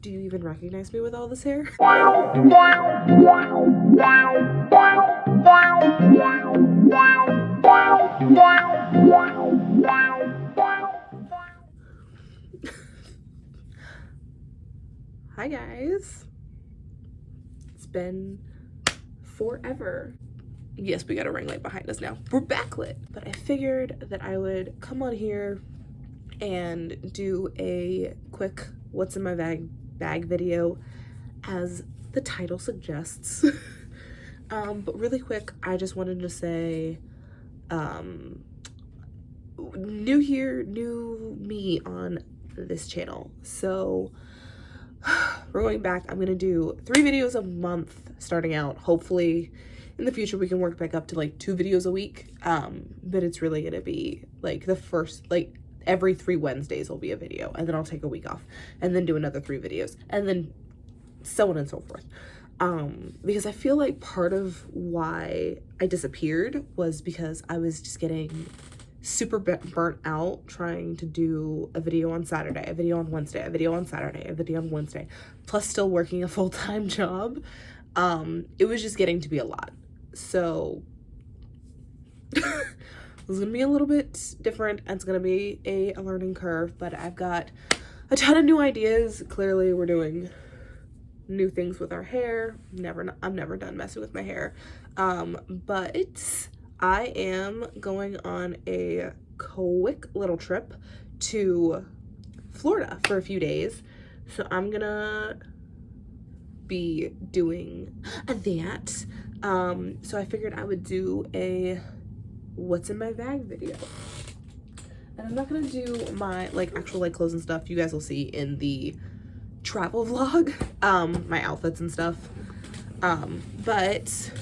Do you even recognize me with all this hair? Hi guys. It's been forever. Yes, we got a ring light behind us now. We're backlit. But I figured that I would come on here and do a quick what's in my bag video, as the title suggests. But really quick, I just wanted to say, new year, new me on this channel. So we're going back. I'm gonna do 3 videos a month starting out. Hopefully in the future we can work back up to like 2 videos a week. But it's really gonna be like the first, like every 3 Wednesdays will be a video, and then I'll take a week off and then do another 3 videos, and then so on and so forth. Because I feel like part of why I disappeared was because I was just getting super burnt out trying to do a video on Saturday, a video on Wednesday, a video on Saturday, a video on Wednesday, plus still working a full-time job. It was just getting to be a lot. So it was gonna be a little bit different. It's gonna be a learning curve, but I've got a ton of new ideas. Clearly we're doing new things with our hair. I'm never done messing with my hair. But I am going on a quick little trip to Florida for a few days. So I'm gonna be doing that. So I figured I would do a what's in my bag video. And I'm not gonna do my like actual like clothes and stuff. You guys will see in the travel vlog, my outfits and stuff. But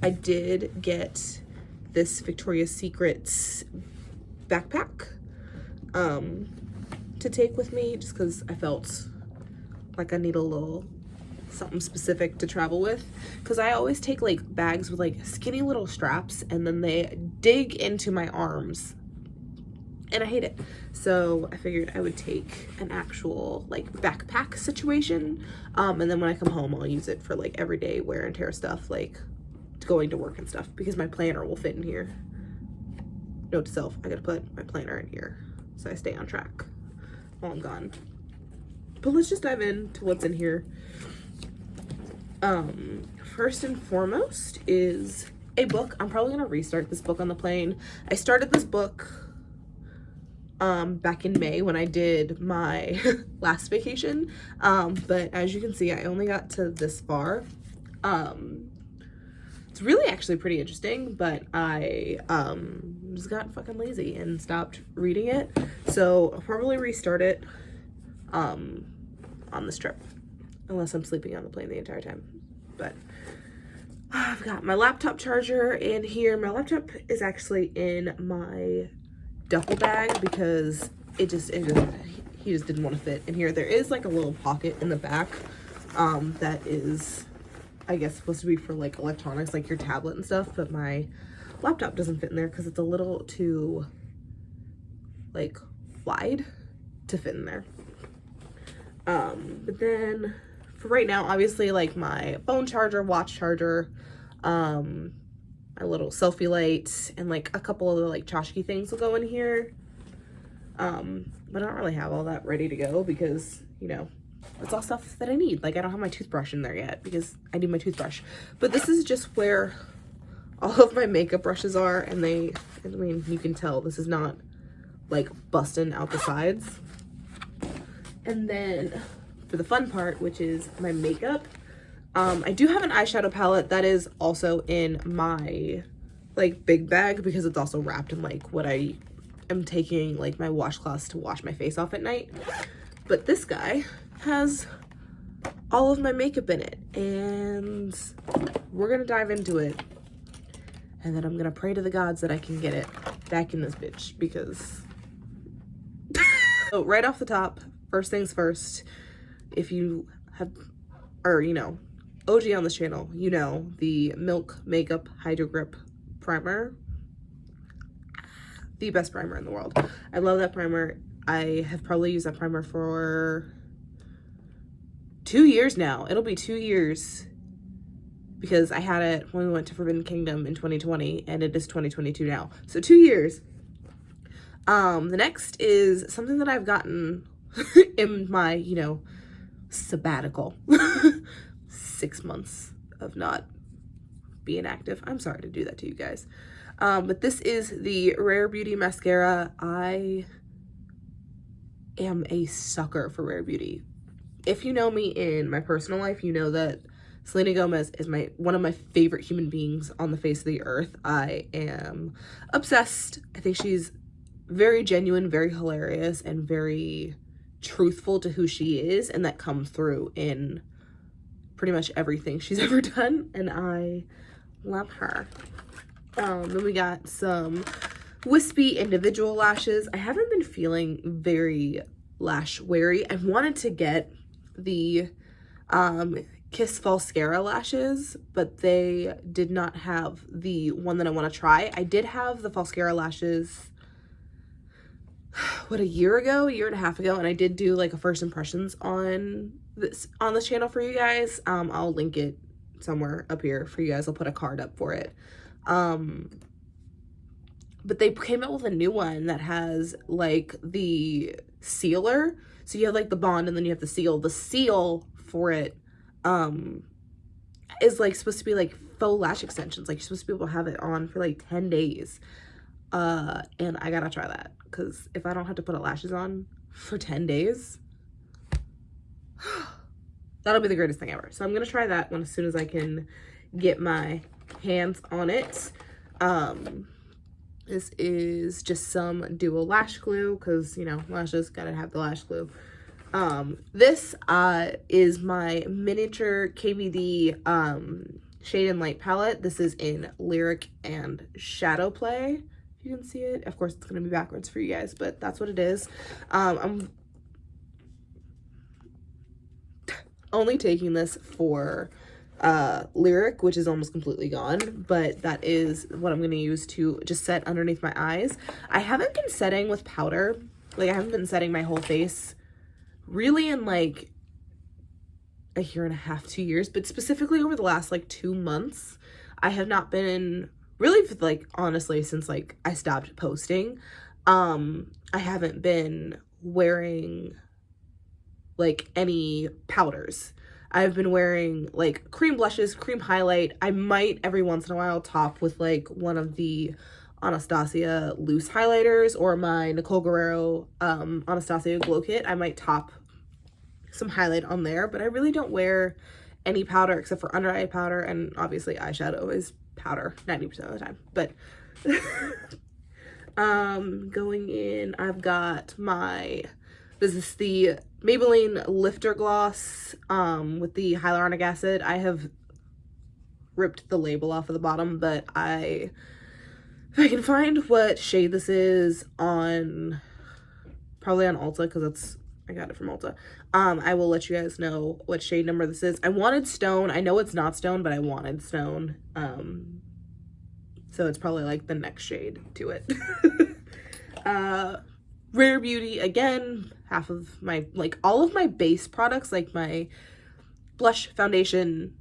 I did get this Victoria's Secret backpack to take with me, just because I felt like I need a little something specific to travel with, because I always take like bags with like skinny little straps and then they dig into my arms and I hate it. So I figured I would take an actual like backpack situation, and then when I come home I'll use it for like everyday wear and tear stuff, like going to work and stuff, because my planner will fit in here. Note to self, I gotta put my planner in here so I stay on track while I'm gone. But let's just dive into what's in here. First and foremost is a book. I'm probably gonna restart this book on the plane. I started this book back in May when I did my last vacation, but as you can see I only got to this far. It's really actually pretty interesting, but I just got fucking lazy and stopped reading it. So I'll probably restart it on this trip, unless I'm sleeping on the plane the entire time. But I've got my laptop charger in here. My laptop is actually in my duffel bag because he just didn't want to fit in here. There is like a little pocket in the back that is, I guess, supposed to be for like electronics, like your tablet and stuff, but my laptop doesn't fit in there because it's a little too like wide to fit in there. But then for right now, obviously, like my phone charger, watch charger, my little selfie light, and like a couple other like tchotchke things will go in here. But I don't really have all that ready to go because, you know, it's all stuff that I need. Like I don't have my toothbrush in there yet because I need my toothbrush. But this is just where all of my makeup brushes are, and I mean, you can tell this is not like busting out the sides. And then for the fun part, which is my makeup, I do have an eyeshadow palette that is also in my like big bag because it's also wrapped in like what I am taking like my washcloths to wash my face off at night. But this guy has all of my makeup in it, and we're gonna dive into it, and then I'm gonna pray to the gods that I can get it back in this bitch, because so right off the top, first things first, if you have, or you know, OG on this channel, you know the Milk Makeup Hydro Grip Primer, the best primer in the world. I love that primer. I have probably used that primer for 2 years now. It'll be 2 years because I had it when we went to Forbidden Kingdom in 2020 and it is 2022 now. So 2 years. The next is something that I've gotten in my, you know, sabbatical. 6 months of not being active. I'm sorry to do that to you guys. But this is the Rare Beauty mascara. I am a sucker for Rare Beauty. If you know me in my personal life, you know that Selena Gomez is one of my favorite human beings on the face of the earth. I am obsessed. I think she's very genuine, very hilarious, and very truthful to who she is, and that comes through in pretty much everything she's ever done, and I love her. Then we got some wispy individual lashes. I haven't been feeling very lash wary. I wanted to get the Kiss Falscara lashes, but they did not have the one that I want to try. I did have the Falscara lashes, what, a year and a half ago, and I did do like a first impressions on this channel for you guys. I'll link it somewhere up here for you guys. I'll put a card up for it. But they came out with a new one that has like the sealer. So you have like the bond and then you have the seal. The seal for it is like supposed to be like faux lash extensions. Like you're supposed to be able to have it on for like 10 days. And I gotta try that because if I don't have to put lashes on for 10 days, that'll be the greatest thing ever. So I'm gonna try that one as soon as I can get my hands on it. This is just some dual lash glue because, you know, lashes gotta have the lash glue. This is my miniature KVD Shade and Light palette. This is in Lyric and Shadow Play. If you can see it. Of course, it's gonna be backwards for you guys, but that's what it is. I'm only taking this for Lyric, which is almost completely gone, but that is what I'm going to use to just set underneath my eyes. I haven't been setting with powder. Like, I haven't been setting my whole face really in like a year and a half, 2 years, but specifically over the last like 2 months, I have not been really, like, honestly, since like I stopped posting, I haven't been wearing like any powders. I've been wearing like cream blushes, cream highlight. I might every once in a while top with like one of the Anastasia loose highlighters or my Nicole Guerrero Anastasia glow kit. I might top some highlight on there, but I really don't wear any powder except for under eye powder, and obviously eyeshadow is powder 90% of the time. But going in, I've got this is the Maybelline Lifter Gloss with the hyaluronic acid. I have ripped the label off of the bottom, but if I can find what shade this is on, probably on Ulta, because I got it from Ulta. I will let you guys know what shade number this is. I wanted Stone. I know it's not Stone, but I wanted Stone. So it's probably like the next shade to it. Rare Beauty, again, half of my, like, all of my base products, like my blush, foundation,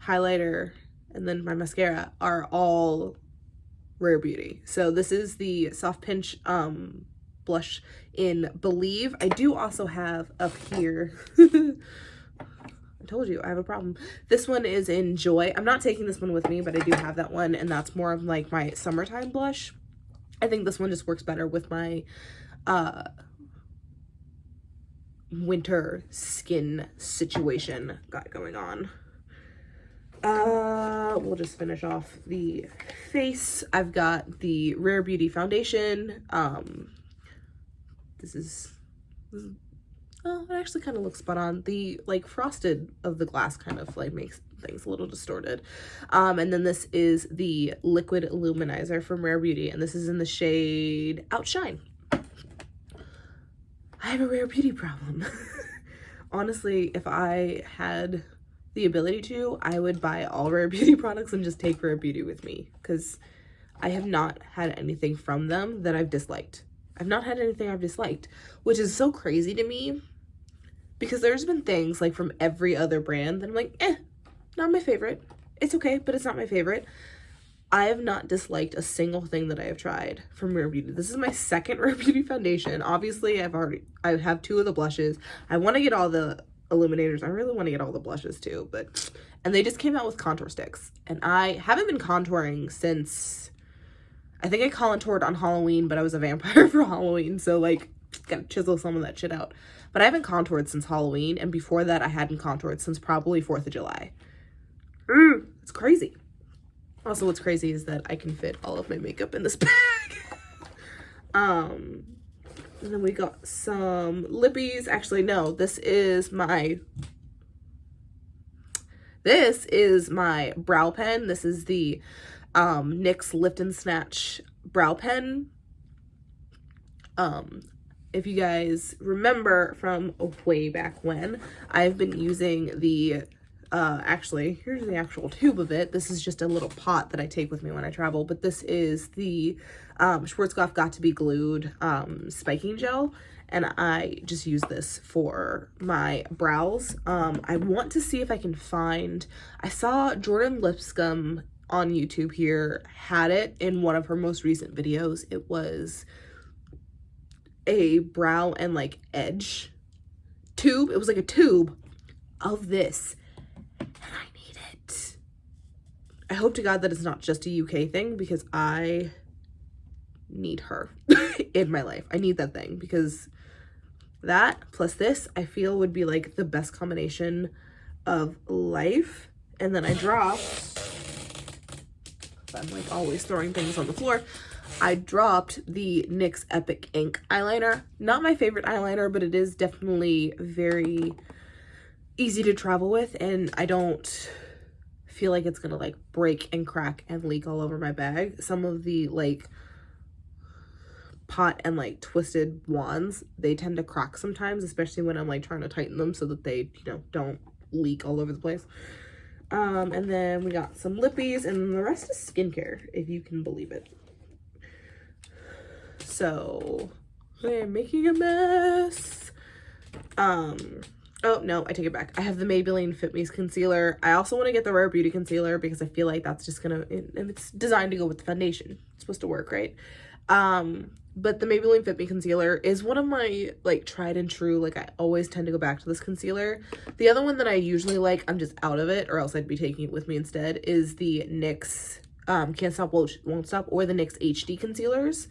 highlighter, and then my mascara are all Rare Beauty. So this is the Soft Pinch blush in Believe. I do also have up here, I told you I have a problem. This one is in Joy. I'm not taking this one with me, but I do have that one, and that's more of like my summertime blush. I think this one just works better with my winter skin situation got going on. We'll just finish off the face. I've got the Rare Beauty foundation. Oh, it actually kind of looks spot on. The like frosted of the glass kind of like makes things a little distorted. And then this is the liquid luminizer from Rare Beauty, and this is in the shade Outshine. I have a Rare Beauty problem. Honestly, if I had the ability to, I would buy all Rare Beauty products and just take Rare Beauty with me, because I have not had anything from them that I've disliked. I've not had anything I've disliked, which is so crazy to me because there's been things like from every other brand that I'm like, not my favorite. It's okay, but it's not my favorite. I have not disliked a single thing that I have tried from Rare Beauty. This is my second Rare Beauty foundation. Obviously, I have 2 of the blushes. I want to get all the illuminators. I really want to get all the blushes too, and they just came out with contour sticks. And I haven't been contouring since, I think I contoured on Halloween, but I was a vampire for Halloween, so like, gotta chisel some of that shit out. But I haven't contoured since Halloween, and before that I hadn't contoured since probably 4th of July. It's crazy. Also, what's crazy is that I can fit all of my makeup in this bag. And then we got some lippies. Actually, no, this is my brow pen. This is the NYX Lift and Snatch brow pen. If you guys remember from way back when, I've been using the actually, here's the actual tube of it. This is just a little pot that I take with me when I travel, but this is the Schwarzkopf Got to Be Glued spiking gel, and I just use this for my brows. I want to see if I can find, I saw Jordan Lipscomb on YouTube here had it in one of her most recent videos. It was a brow and like edge tube. It was like a tube of this. I hope to God that it's not just a UK thing, because I need her in my life. I need that thing, because that plus this I feel would be like the best combination of life. And then I dropped, I'm like always throwing things on the floor, I dropped the NYX Epic Ink Eyeliner. Not my favorite eyeliner, but it is definitely very easy to travel with, and I don't feel like it's gonna like break and crack and leak all over my bag. Some of the like pot and like twisted wands, they tend to crack sometimes, especially when I'm like trying to tighten them so that they, you know, don't leak all over the place. And then we got some lippies, and the rest is skincare, if you can believe it. So I'm making a mess. Oh, no, I take it back. I have the Maybelline Fit Me Concealer. I also want to get the Rare Beauty Concealer because I feel like that's just gonna, and it's designed to go with the foundation. It's supposed to work, right? But the Maybelline Fit Me Concealer is one of my, like, tried and true, like, I always tend to go back to this concealer. The other one that I usually like, I'm just out of it, or else I'd be taking it with me instead, is the NYX Can't Stop, Won't Stop, or the NYX HD Concealers.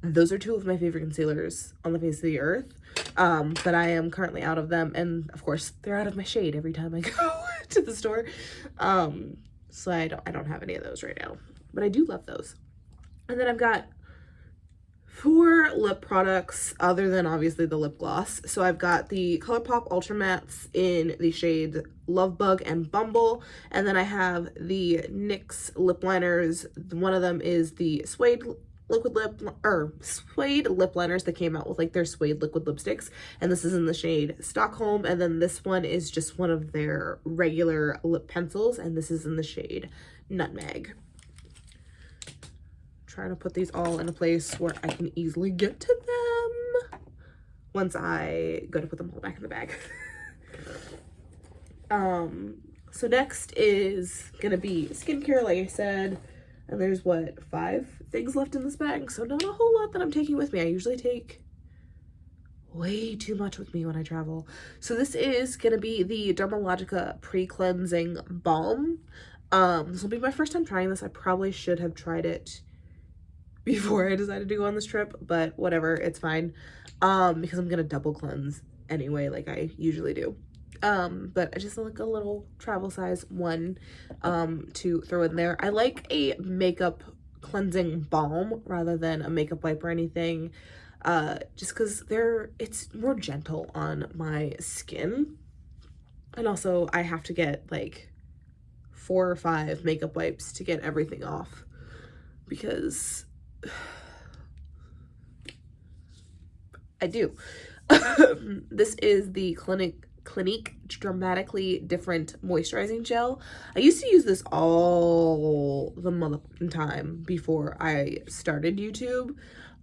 Those are 2 of my favorite concealers on the face of the earth. But I am currently out of them, and of course they're out of my shade every time I go to the store. So I don't have any of those right now, but I do love those. And then I've got 4 lip products other than obviously the lip gloss. So I've got the ColourPop Ultra Mattes in the shades Lovebug and Bumble, and then I have the NYX lip liners. One of them is the suede lip liners that came out with like their suede liquid lipsticks, and this is in the shade Stockholm. And then this one is just one of their regular lip pencils, and this is in the shade Nutmeg. Trying to put these all in a place where I can easily get to them once I go to put them all back in the bag. So next is gonna be skincare, like I said, and there's what, 5 things left in this bag, so not a whole lot that I'm taking with me. I usually take way too much with me when I travel. So this is gonna be the Dermalogica Pre-Cleansing Balm. This will be my first time trying this. I probably should have tried it before I decided to go on this trip, but whatever, it's fine, because I'm gonna double cleanse anyway, like I usually do. But I just like a little travel size one to throw in there. I like a makeup cleansing balm rather than a makeup wipe or anything, just because it's more gentle on my skin. And also I have to get like 4 or 5 makeup wipes to get everything off, because I do. This is the Clinique Dramatically Different Moisturizing Gel. I used to use this all the motherfucking time before I started YouTube.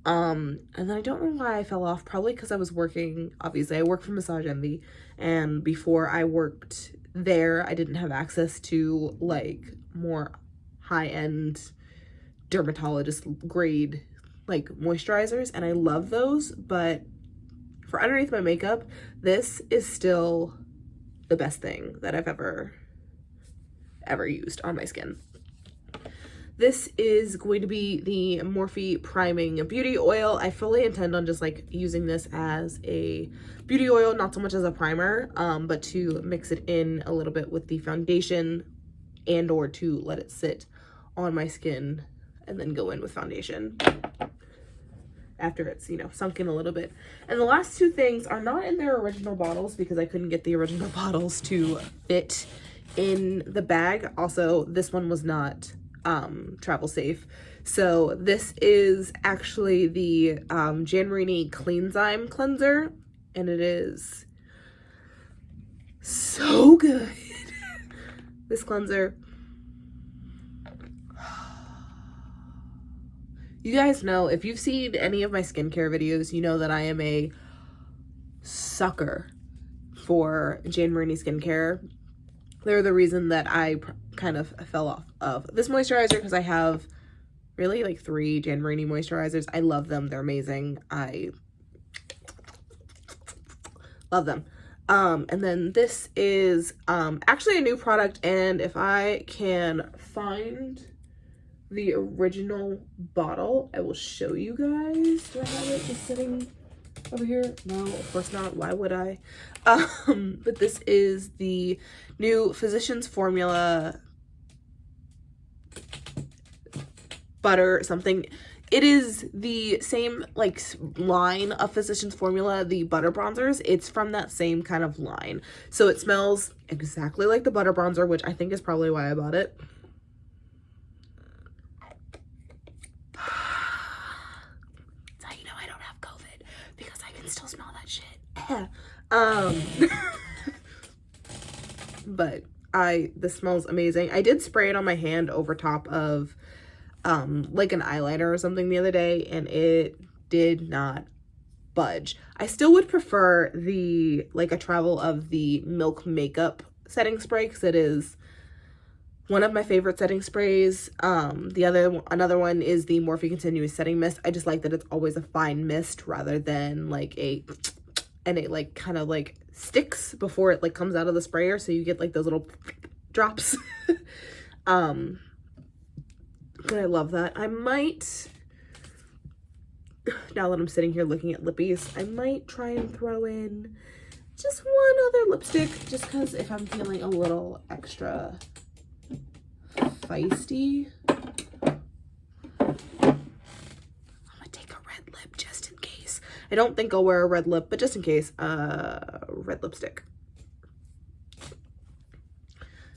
And then I don't know why I fell off, probably because I was working, obviously I work for Massage Envy, and before I worked there, I didn't have access to like more high-end dermatologist grade like moisturizers, and I love those, but for underneath my makeup, this is still the best thing that I've ever used on my skin. This is going to be the Morphe Priming Beauty Oil. I fully intend on just like using this as a beauty oil, not so much as a primer, but to mix it in a little bit with the foundation and or to let it sit on my skin and then go in with foundation after it's, you know, sunk in a little bit. And the last two things are not in their original bottles because I couldn't get the original bottles to fit in the bag. Also, this one was not travel safe. So this is actually the Januaryini Clean Zyme cleanser, and it is so good. This cleanser, you guys know, if you've seen any of my skincare videos, you know that I am a sucker for Januaryini skincare. They're the reason that I kind of fell off of this moisturizer, because I have really like 3 Januaryini moisturizers. I love them. They're amazing. I love them. And then this is actually a new product, and if I can find the original bottle, I will show you guys. Do I have it just sitting over here? No, of course not. Why would I? But this is the new Physicians Formula butter something. It is the same like line of Physicians Formula, the butter bronzers. It's from that same kind of line. So it smells exactly like the butter bronzer, which I think is probably why I bought it. That's how you know I don't have COVID, because I can still smell that shit. But this smells amazing. I did spray it on my hand over top of like an eyeliner or something the other day, and it did not budge. I still would prefer the like a travel of the Milk Makeup setting spray, because it is one of my favorite setting sprays. Another one is the Morphe Continuous Setting Mist. I just like that it's always a fine mist rather than like and it like kind of like sticks before it like comes out of the sprayer, so you get like those little drops. But I love that. I might, now that I'm sitting here looking at lippies, I might try and throw in just one other lipstick, just because if I'm feeling a little extra feisty. I'm gonna take a red lip just in case. I don't think I'll wear a red lip, but just in case, red lipstick.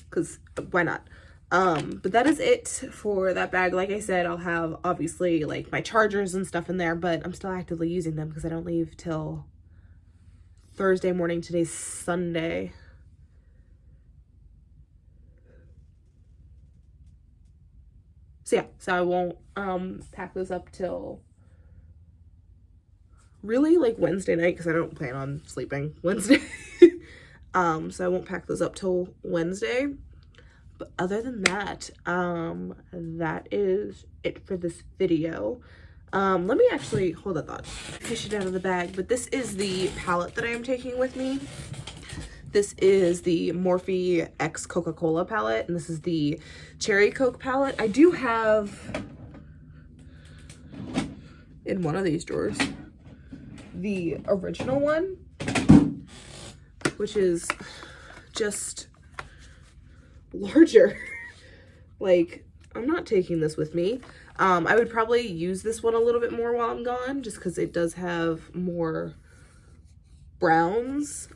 Because why not? But that is it for that bag. Like I said, I'll have obviously like my chargers and stuff in there, but I'm still actively using them because I don't leave till Thursday morning. Today's Sunday. So yeah, so I won't pack those up till really like Wednesday night, because I don't plan on sleeping Wednesday. So I won't pack those up till Wednesday. But other than that, that is it for this video. Let me actually hold that thought, fish it out of the bag. But this is the palette that I am taking with me. This is the Morphe X Coca-Cola palette, and this is the Cherry Coke palette. I do have in one of these drawers the original one, which is just larger. Like, I'm not taking this with me. I would probably use this one a little bit more while I'm gone, just because it does have more browns.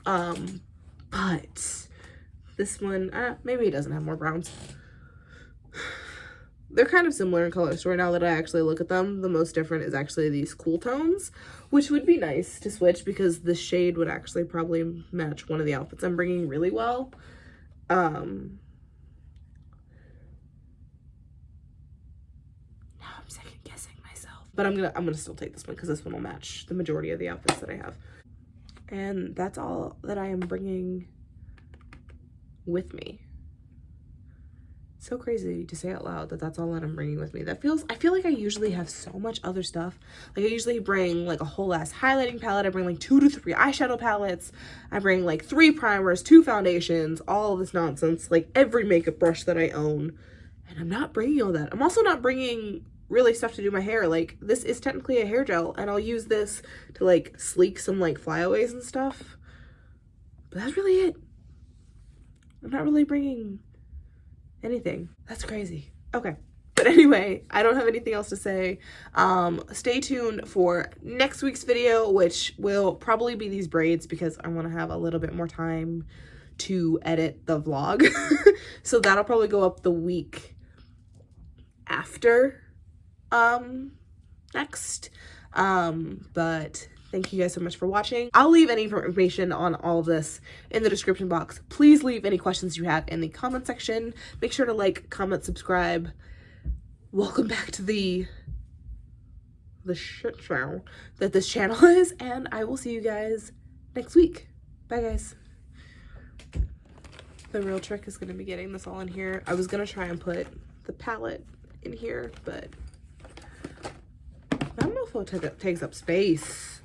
But this one, maybe it doesn't have more browns. They're kind of similar in color story now that I actually look at them. The most different is actually these cool tones, which would be nice to switch because the shade would actually probably match one of the outfits I'm bringing really well. Now I'm second guessing myself. But I'm gonna still take this one because this one will match the majority of the outfits that I have. And that's all that I am bringing with me. So crazy to say out loud that that's all that I'm bringing with me. I feel like I usually have so much other stuff. Like I usually bring like a whole ass highlighting palette. I bring like 2 to 3 eyeshadow palettes. I bring like 3 primers, 2 foundations, all of this nonsense, like every makeup brush that I own. And I'm not bringing all that. I'm also not bringing really stuff to do my hair. Like this is technically a hair gel and I'll use this to like sleek some like flyaways and stuff. But that's really it. I'm not really bringing anything. That's crazy. Okay. But anyway, I don't have anything else to say. Stay tuned for next week's video, which will probably be these braids because I want to have a little bit more time to edit the vlog. So that'll probably go up the week after next. But thank you guys so much for watching. I'll leave any information on all of this in the description box. Please leave any questions you have in the comment section. Make sure to like, comment, subscribe. Welcome back to the shit show that this channel is, and I will see you guys next week. Bye guys. The real trick is gonna be getting this all in here. I was gonna try and put the palette in here, but I don't know if it takes up space.